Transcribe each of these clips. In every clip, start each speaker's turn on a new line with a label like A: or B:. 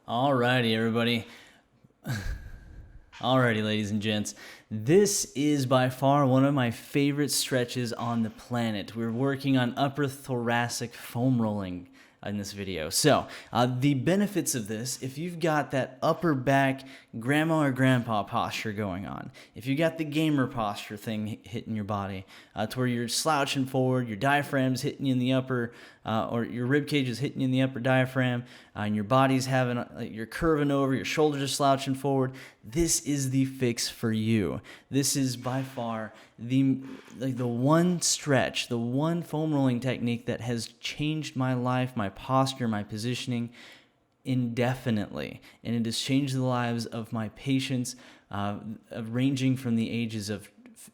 A: Alrighty, everybody. Alrighty, ladies and gents. This is by far one of my favorite stretches on the planet. We're working on upper thoracic foam rolling in this video. So, the benefits of this, if you've got that upper back grandma or grandpa posture going on, if you got the gamer posture thing hitting your body, to where you're slouching forward, your diaphragm's hitting you in the upper, or your rib cage is hitting you in the upper diaphragm, and your body's having, you're curving over, your shoulders are slouching forward, this is the fix for you. This is by far the one stretch, the one foam rolling technique that has changed my life, my posture, my positioning indefinitely. And it has changed the lives of my patients, ranging from the ages of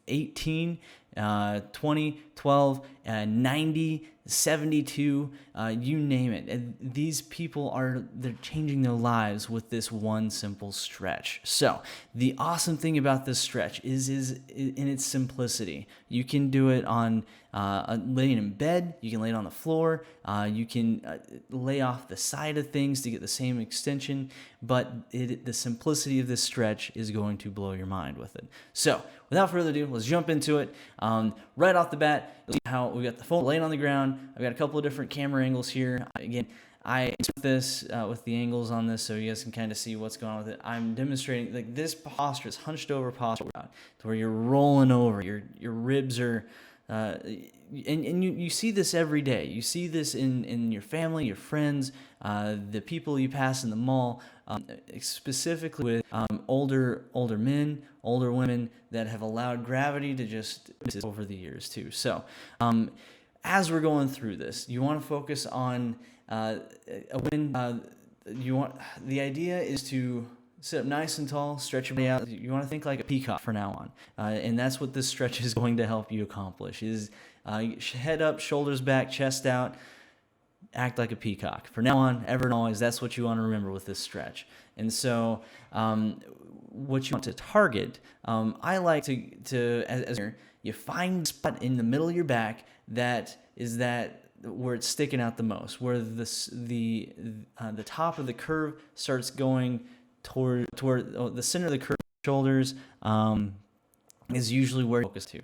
A: 18, 20, 12, 90, 72, you name it. And these people they're changing their lives with this one simple stretch. So the awesome thing about this stretch is in its simplicity. You can do it on laying in bed, you can lay it on the floor, you can lay off the side of things to get the same extension, but the simplicity of this stretch is going to blow your mind with it. So without further ado, let's jump into it. Right off the bat, you'll see how we got the foam laying on the ground. I've got a couple of different camera angles here. Again, I do this with the angles on this so you guys can kind of see what's going on with it. I'm demonstrating like this posture, is hunched over posture, to where you're rolling over, your ribs are, and you see this every day. You see this in your family, your friends, the people you pass in the mall, specifically with older men, older women that have allowed gravity to just over the years too. So as we're going through this, you want to focus on the idea is to sit up nice and tall, stretch your body out. You want to think like a peacock from now on. And that's what this stretch is going to help you accomplish, is head up, shoulders back, chest out, act like a peacock. From now on, ever and always, that's what you want to remember with this stretch. And so what you want to target, I like to as you find a spot in the middle of your back where it's sticking out the most, where the top of the curve starts going toward the center of the curve, shoulders, is usually where you focus to.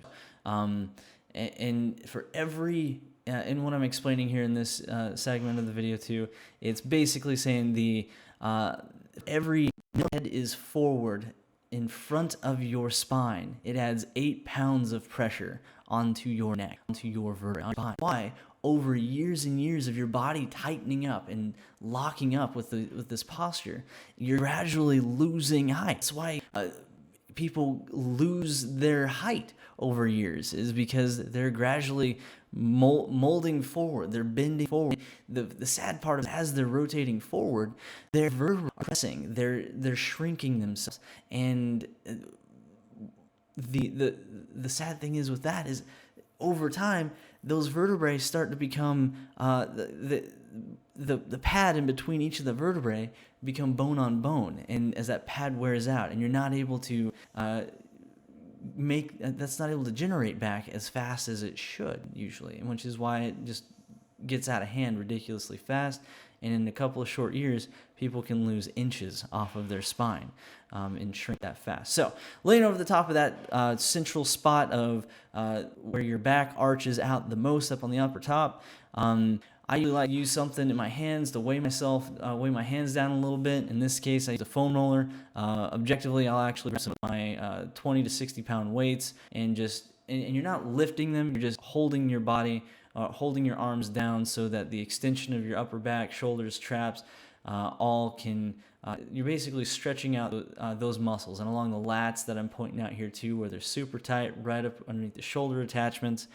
A: And for every, and what I'm explaining here in this segment of the video too, it's basically saying every head is forward in front of your spine. It adds 8 pounds of pressure onto your neck, onto your vertebrae. Why? Over years and years of your body tightening up and locking up with this posture, you're gradually losing height. That's why people lose their height over years, is because they're gradually molding forward, they're bending forward. The sad part is, as they're rotating forward, their vertebrae are pressing, they're shrinking themselves. And the sad thing is with that is, over time, those vertebrae start to become the pad in between each of the vertebrae become bone on bone, and as that pad wears out, and you're not able to that's not able to generate back as fast as it should usually, which is why it just gets out of hand ridiculously fast. And in a couple of short years, people can lose inches off of their spine and shrink that fast. So laying over the top of that central spot of where your back arches out the most, up on the upper top, I usually like to use something in my hands to weigh my hands down a little bit. In this case, I use a foam roller. Objectively, I'll actually use some of my 20 to 60 pound weights, and you're not lifting them, you're just holding your body, holding your arms down so that the extension of your upper back, shoulders, traps, all can, you're basically stretching out those muscles. And along the lats that I'm pointing out here too, where they're super tight, right up underneath the shoulder attachments,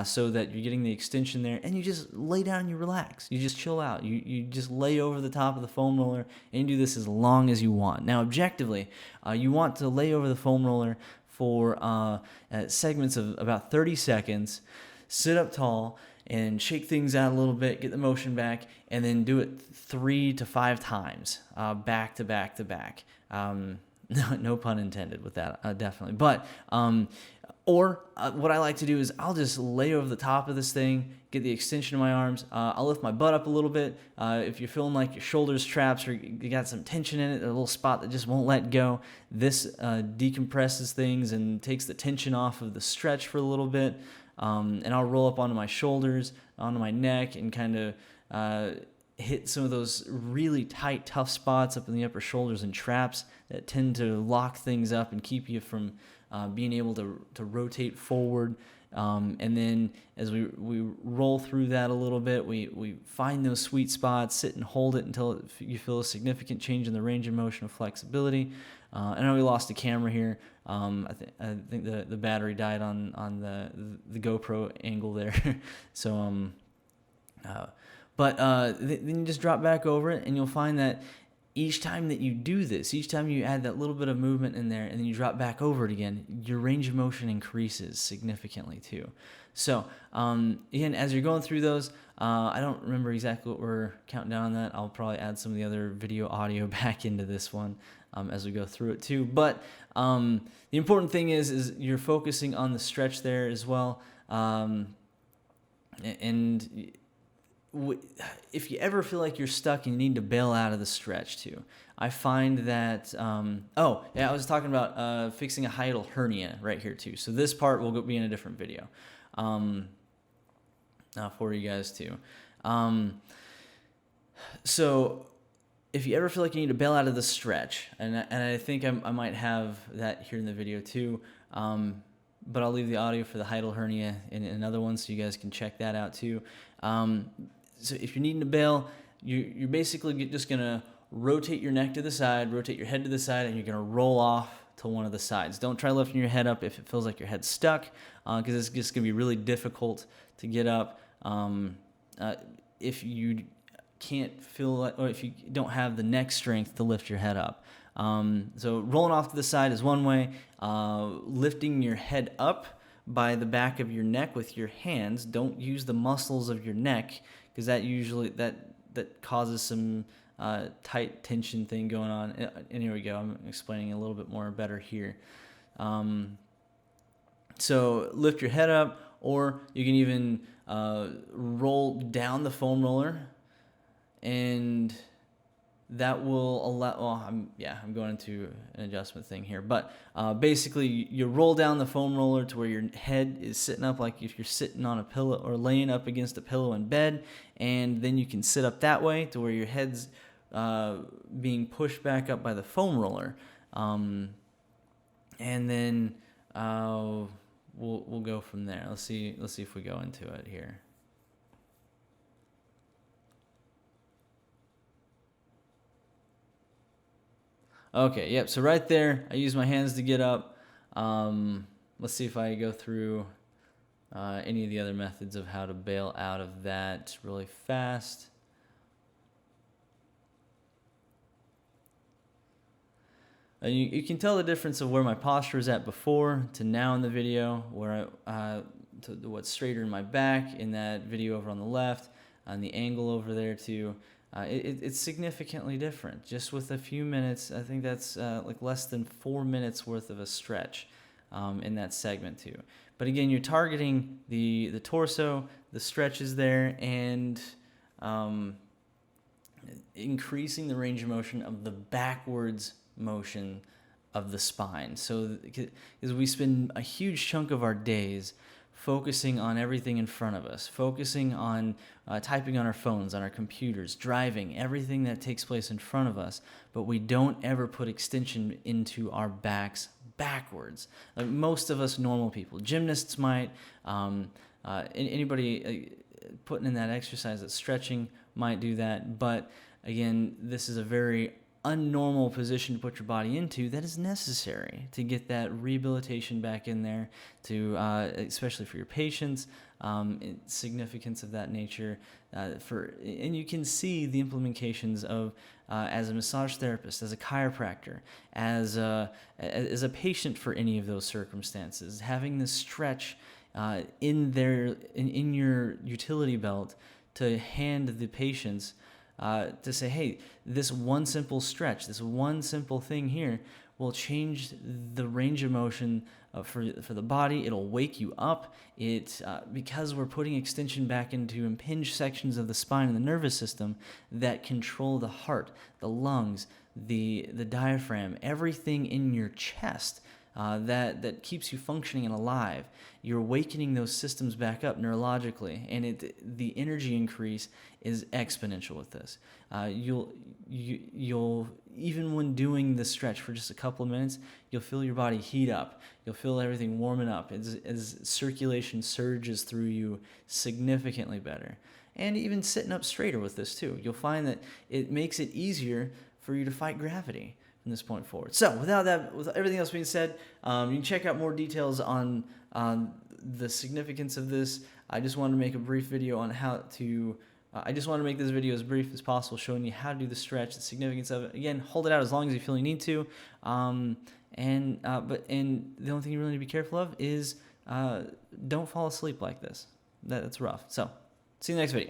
A: so that you're getting the extension there, and you just lay down and you relax. You just chill out. You just lay over the top of the foam roller, and you do this as long as you want. Now, objectively, you want to lay over the foam roller for segments of about 30 seconds, sit up tall, and shake things out a little bit, get the motion back, and then do it 3 to 5 times, back to back to back. No pun intended with that, definitely. But Or what I like to do is I'll just lay over the top of this thing, get the extension of my arms. I'll lift my butt up a little bit. If you're feeling like your shoulder's trapped or you got some tension in it, a little spot that just won't let go, this decompresses things and takes the tension off of the stretch for a little bit. And I'll roll up onto my shoulders, onto my neck, and kind of hit some of those really tight, tough spots up in the upper shoulders and traps that tend to lock things up and keep you from being able to rotate forward. And then as we roll through that a little bit, we find those sweet spots, sit and hold it until you feel a significant change in the range of motion of flexibility. I know we lost the camera here. I think the battery died on the GoPro angle there. So then you just drop back over it, and you'll find that each time that you do this, each time you add that little bit of movement in there and then you drop back over it again, your range of motion increases significantly too. So again, as you're going through those, I don't remember exactly what we're counting down on that. I'll probably add some of the other video audio back into this one as we go through it too. But the important thing is you're focusing on the stretch there as well. If you ever feel like you're stuck and you need to bail out of the stretch too, I find that, I was talking about fixing a hiatal hernia right here too. So this part will be in a different video for you guys too. So if you ever feel like you need to bail out of the stretch, and I think I might have that here in the video too, but I'll leave the audio for the hiatal hernia in another one so you guys can check that out too. So if you're needing to bail, you're basically just going to rotate your neck to the side, rotate your head to the side, and you're going to roll off to one of the sides. Don't try lifting your head up if it feels like your head's stuck, because it's just going to be really difficult to get up if you can't feel it, or if you don't have the neck strength to lift your head up. So rolling off to the side is one way. Lifting your head up by the back of your neck with your hands. Don't use the muscles of your neck, because that usually that causes some tight tension thing going on. And here we go. I'm explaining a little bit more better here. So lift your head up, or you can even roll down the foam roller, and that will allow, I'm going into an adjustment thing here, but basically you roll down the foam roller to where your head is sitting up like if you're sitting on a pillow or laying up against a pillow in bed, and then you can sit up that way to where your head's being pushed back up by the foam roller, and then we'll go from there. Let's see if we go into it here. Okay, yep, so right there, I use my hands to get up. Let's see if I go through any of the other methods of how to bail out of that really fast. And you can tell the difference of where my posture is at before to now in the video, where to what's straighter in my back in that video over on the left, and the angle over there too. It's significantly different. Just with a few minutes, I think that's like less than 4 minutes worth of a stretch in that segment too. But again, you're targeting the torso, the stretches there, and increasing the range of motion of the backwards motion of the spine. So because we spend a huge chunk of our days focusing on everything in front of us, focusing on typing on our phones, on our computers, driving, everything that takes place in front of us, but we don't ever put extension into our backs backwards. Like most of us normal people, gymnasts might, anybody putting in that exercise, that stretching might do that, but again, this is a very unnormal position to put your body into that is necessary to get that rehabilitation back in there, to especially for your patients, significance of that nature, and you can see the implementations of as a massage therapist, as a chiropractor, as a patient for any of those circumstances, having this stretch in your utility belt to hand the patients, to say, hey, this one simple stretch, this one simple thing here will change the range of motion for the body. It'll wake you up. Because we're putting extension back into impinged sections of the spine and the nervous system that control the heart, the lungs, the diaphragm, everything in your chest. That keeps you functioning and alive. You're awakening those systems back up neurologically, and the energy increase is exponential with this. You'll even when doing the stretch for just a couple of minutes, you'll feel your body heat up. You'll feel everything warming up as circulation surges through you significantly better. And even sitting up straighter with this too. You'll find that it makes it easier for you to fight gravity from this point forward. So with everything else being said, you can check out more details on the significance of this. I just wanted to make a brief video on how to. I just want to make this video as brief as possible, showing you how to do the stretch, the significance of it. Again, hold it out as long as you feel you need to. And the only thing you really need to be careful of is don't fall asleep like this. That's rough. So see you in the next video.